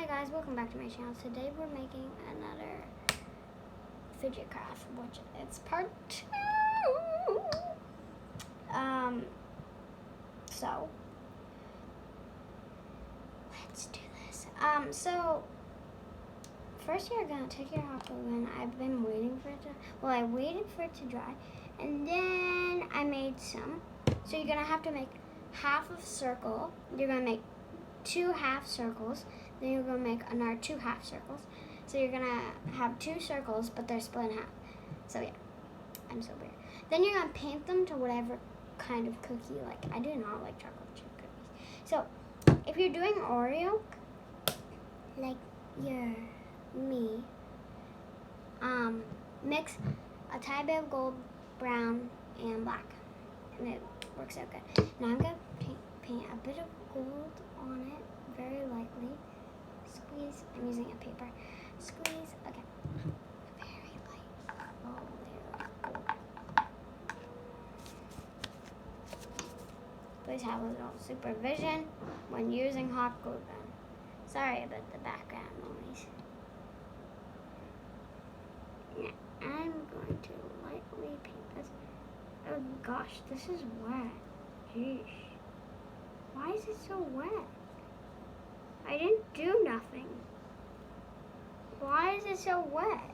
Hi guys, welcome back to my channel. Today we're making another fidget craft, which it's part 2. So let's do this. So first you're gonna take your hot glue gun. I've been waiting for it to, I waited for it to dry, and then I made some. So you're gonna have to make half of circle. You're gonna make 2 half circles. Then you're gonna make another 2 half circles. So you're gonna have 2 circles, but they're split in half. So yeah, I'm so weird. Then you're gonna paint them to whatever kind of cookie you like. I do not like chocolate chip cookies. So if you're doing Oreo, like me, mix a tiny bit of gold, brown, and black, and it works out good. Now I'm gonna paint a bit of gold on it very lightly. Squeeze. I'm using a paper. Squeeze. Okay. Very light. Oh, there. Please have a little supervision when using hot glue gun. Sorry about the background noise. Now, I'm going to lightly paint this. Oh gosh, this is wet. Jeez. Why is it so wet? I didn't do nothing. Why is it so wet?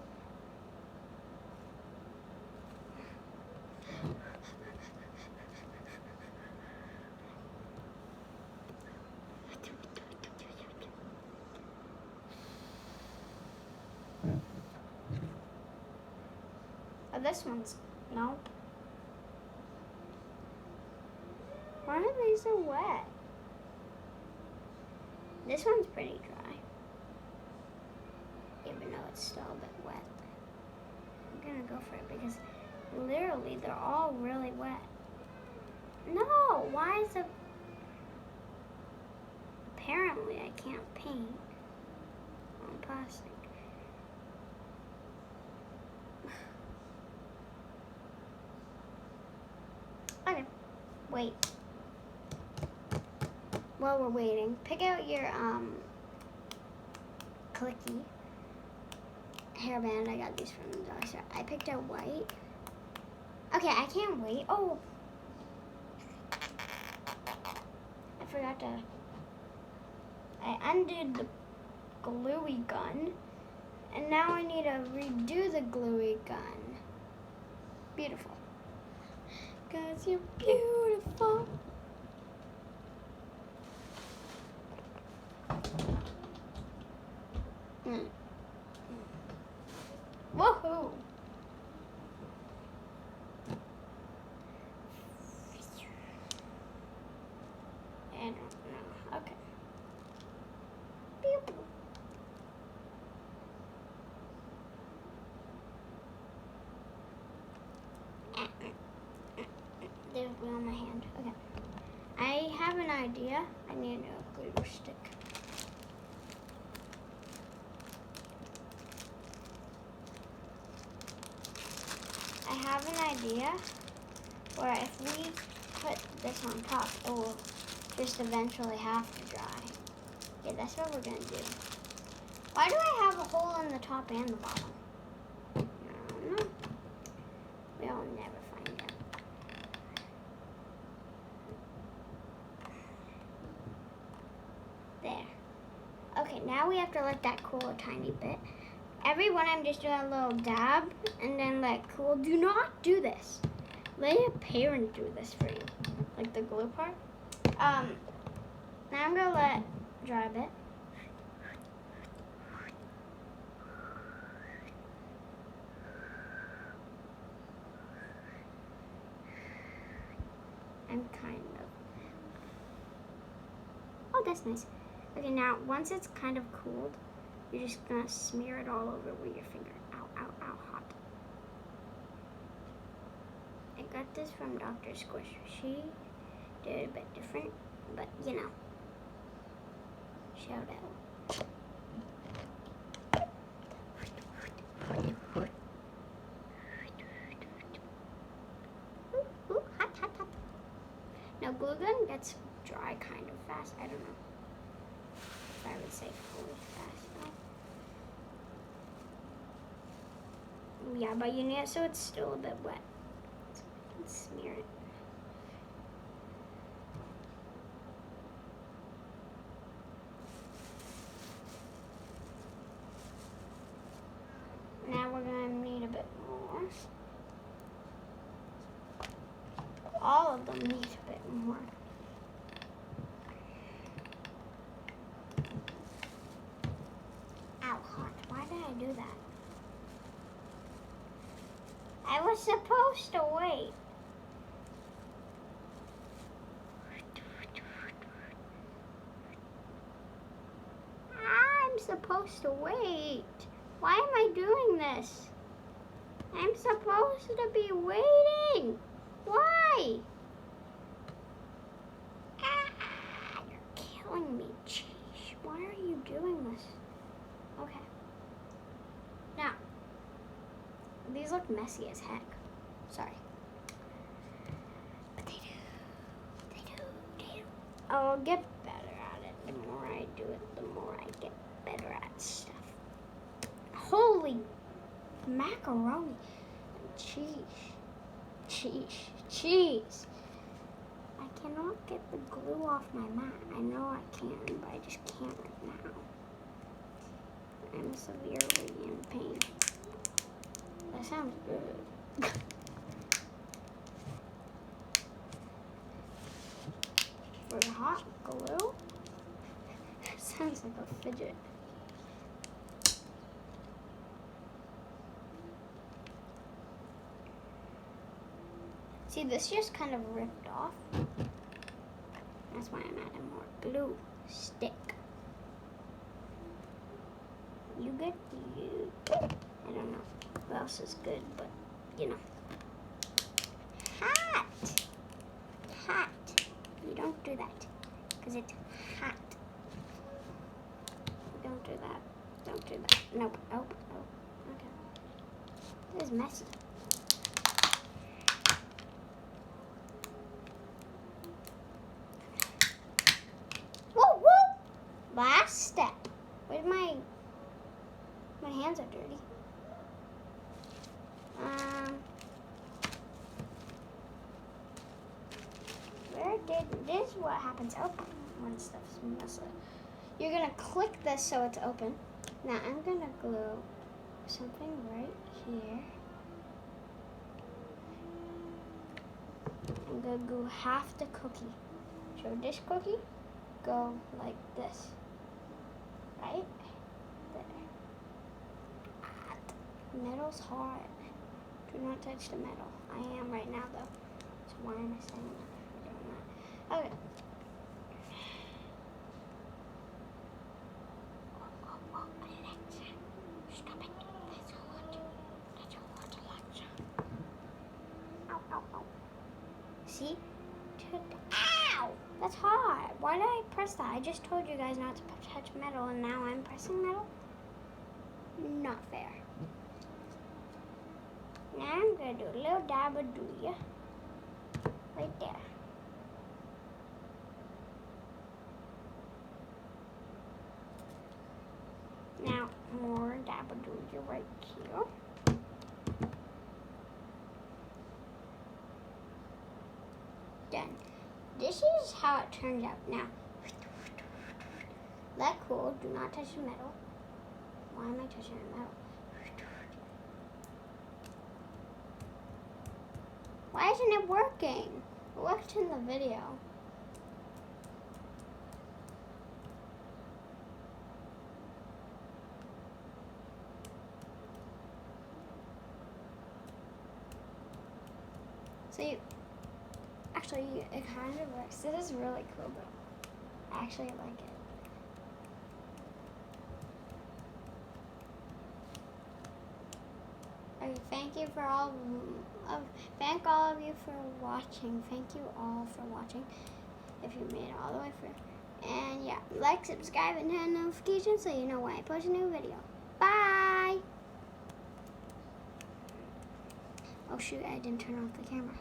Oh, this one's, no. Why are they so wet? This one's pretty dry, even though it's still a bit wet. I'm gonna go for it because literally they're all really wet. No, why is it? Apparently I can't paint on plastic. Okay, wait. While we're waiting, pick out your clicky hairband. I got these from the dollar store. I picked out white. Okay, I can't wait. Oh, I forgot to. I undid the gluey gun, and now I need to redo the gluey gun. Beautiful. 'Cause you're beautiful. Woohoo! I don't know. Okay. Beep. There's glue on my hand. Okay. I have an idea. I need a glue stick. I have an idea where if we put this on top, it will just eventually have to dry. Yeah, that's what we're gonna do. Why do I have a hole in the top and the bottom? I don't know. We'll never find out. There. Okay, now we have to let that cool a tiny bit. Every one I'm just doing a little dab and then let it cool. Do not do this. Let your parent do this for you. Like the glue part. Now I'm gonna let it dry a bit. I'm kind of. Oh, that's nice. Okay, now once it's kind of cooled, you're just gonna smear it all over with your finger. Ow, ow, ow, hot. I got this from Dr. Squish. She did it a bit different, but you know. Shout out. Ooh, hot, hot, hot. Now glue gun gets dry kind of fast. I don't know if I would say fully fast. Yeah, but you need it so it's still a bit wet. So I can smear it. Now we're gonna need a bit more. All of them need a bit more. Ow, hot. Why did I do that? I was supposed to wait. I'm supposed to wait. Why am I doing this? I'm supposed to be waiting. Why? Ah, you're killing me. Jeez, why are you doing this? Okay. Now, these look messy as heck. Sorry. But they do. I'll get better at it. The more I do it, the more I get better at stuff. Holy macaroni. Cheese. I cannot get the glue off my mat. I know I can, but I just can't right now. I'm severely in pain. That sounds good. For hot glue? Sounds like a fidget. See, this just kind of ripped off. That's why I'm adding more glue stick. You good? You good? I don't know who else is good, but you know. Hot. You don't do that, because it's hot. Don't do that. Nope. Okay. This is messy. Whoa! Last step. Where's my hands are dirty. This is what happens when stuff's messy. You're gonna click this so it's open. Now I'm gonna glue something right here. I'm gonna glue half the cookie. So this cookie, go like this, right? There. Metal's hot. Do not touch the metal. I am right now though. So why am I saying that? Okay. Alexa, stop it. That's a lot, Alexa. Ow. See? Ow! That's hot. Why did I press that? I just told you guys not to touch metal, and now I'm pressing metal? Not fair. Now I'm going to do a little dab of dooya. Right there. Now, more dabadooja right here. Done. This is how it turns out. Now, let cool. Do not touch the metal. Why am I touching the metal? Why isn't it working? It worked in the video. So actually, it kind of works. This is really cool though. I actually like it. Okay, thank you for thank all of you for watching. Thank you all for watching. If you made it all the way through. And yeah, like, subscribe, and turn notifications so you know when I post a new video. Bye! Oh shoot, I didn't turn off the camera.